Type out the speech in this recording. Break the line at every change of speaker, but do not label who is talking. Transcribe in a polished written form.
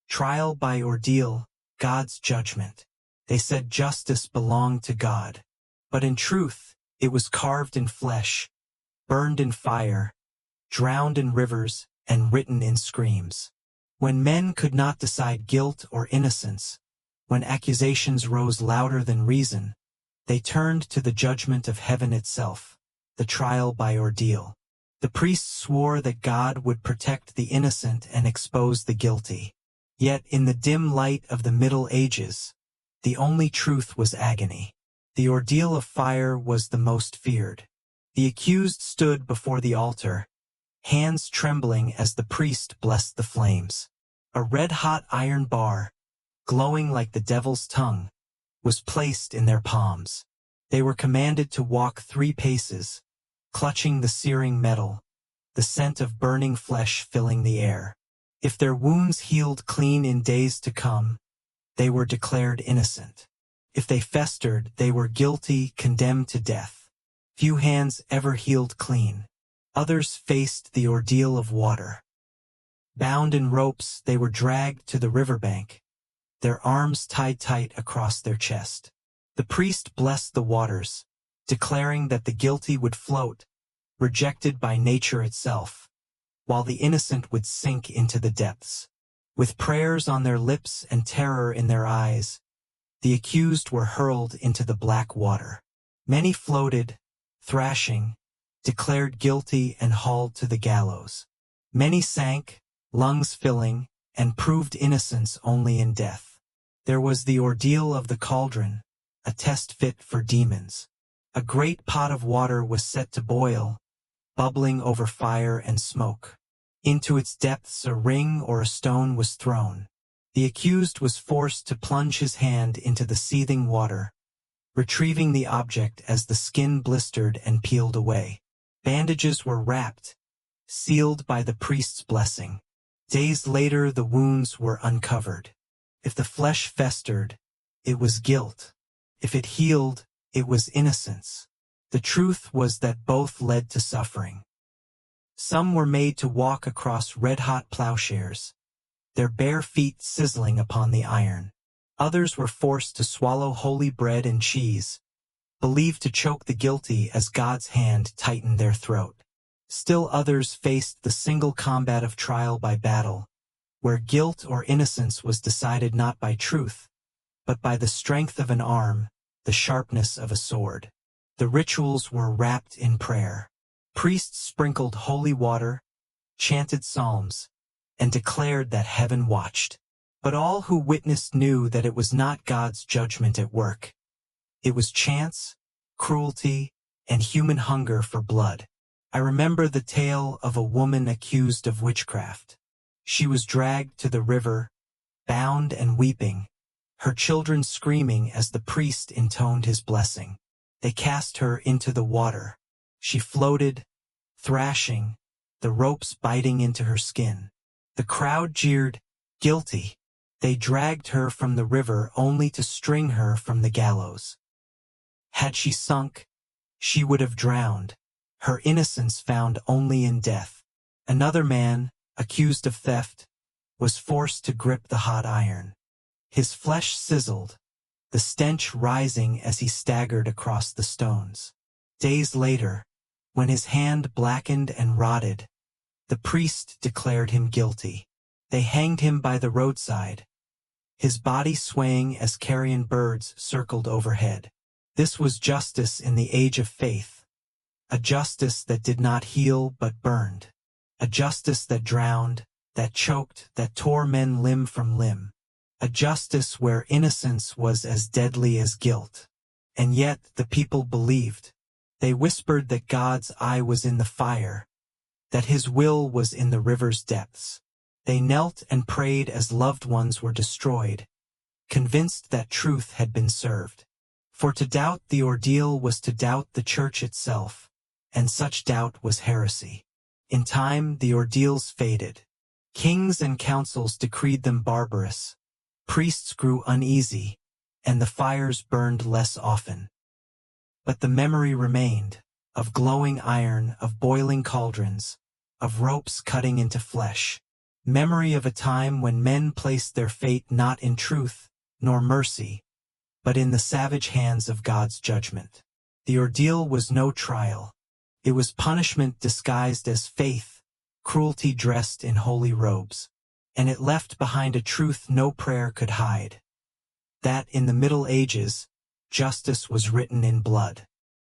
Trial by ordeal, God's judgment. They said justice belonged to God. But in truth, it was carved in flesh, burned in fire, drowned in rivers, and written in screams. When men could not decide guilt or innocence, when accusations rose louder than reason, they turned to the judgment of heaven itself, the trial by ordeal. The priests swore that God would protect the innocent and expose the guilty. Yet in the dim light of the Middle Ages, the only truth was agony. The ordeal of fire was the most feared. The accused stood before the altar, hands trembling as the priest blessed the flames. A red-hot iron bar, glowing like the devil's tongue, was placed in their palms. They were commanded to walk 3 paces, clutching the searing metal, the scent of burning flesh filling the air. If their wounds healed clean in days to come, they were declared innocent. If they festered, they were guilty, condemned to death. Few hands ever healed clean. Others faced the ordeal of water. Bound in ropes, they were dragged to the riverbank, their arms tied tight across their chest. The priest blessed the waters, declaring that the guilty would float, rejected by nature itself, while the innocent would sink into the depths. With prayers on their lips and terror in their eyes, the accused were hurled into the black water. Many floated, thrashing, declared guilty and hauled to the gallows. Many sank, lungs filling, and proved innocence only in death. There was the ordeal of the cauldron, a test fit for demons. A great pot of water was set to boil, bubbling over fire and smoke. Into its depths a ring or a stone was thrown. The accused was forced to plunge his hand into the seething water, retrieving the object as the skin blistered and peeled away. Bandages were wrapped, sealed by the priest's blessing. Days later the wounds were uncovered. If the flesh festered, it was guilt. If it healed, it was innocence. The truth was that both led to suffering. Some were made to walk across red-hot plowshares, their bare feet sizzling upon the iron. Others were forced to swallow holy bread and cheese, believed to choke the guilty as God's hand tightened their throat. Still others faced the single combat of trial by battle, where guilt or innocence was decided not by truth, but by the strength of an arm, the sharpness of a sword. The rituals were wrapped in prayer. Priests sprinkled holy water, chanted psalms, and declared that heaven watched. But all who witnessed knew that it was not God's judgment at work. It was chance, cruelty, and human hunger for blood. I remember the tale of a woman accused of witchcraft. She was dragged to the river, bound and weeping, her children screaming as the priest intoned his blessing. They cast her into the water. She floated, thrashing, the ropes biting into her skin. The crowd jeered, "Guilty." They dragged her from the river only to string her from the gallows. Had she sunk, she would have drowned, her innocence found only in death. Another man, accused of theft, was forced to grip the hot iron. His flesh sizzled, the stench rising as he staggered across the stones. Days later, when his hand blackened and rotted, the priest declared him guilty. They hanged him by the roadside, his body swaying as carrion birds circled overhead. This was justice in the age of faith, a justice that did not heal but burned, a justice that drowned, that choked, that tore men limb from limb, a justice where innocence was as deadly as guilt. And yet the people believed. They whispered that God's eye was in the fire, that his will was in the river's depths. They knelt and prayed as loved ones were destroyed, convinced that truth had been served. For to doubt the ordeal was to doubt the church itself, and such doubt was heresy. In time the ordeals faded. Kings and councils decreed them barbarous. Priests grew uneasy, and the fires burned less often. But the memory remained, of glowing iron, of boiling cauldrons, of ropes cutting into flesh. memory of a time when men placed their fate not in truth nor mercy, but in the savage hands of God's judgment. The ordeal was no trial. It was punishment disguised as faith, cruelty dressed in holy robes. And it left behind a truth no prayer could hide. That in the Middle Ages, justice was written in blood.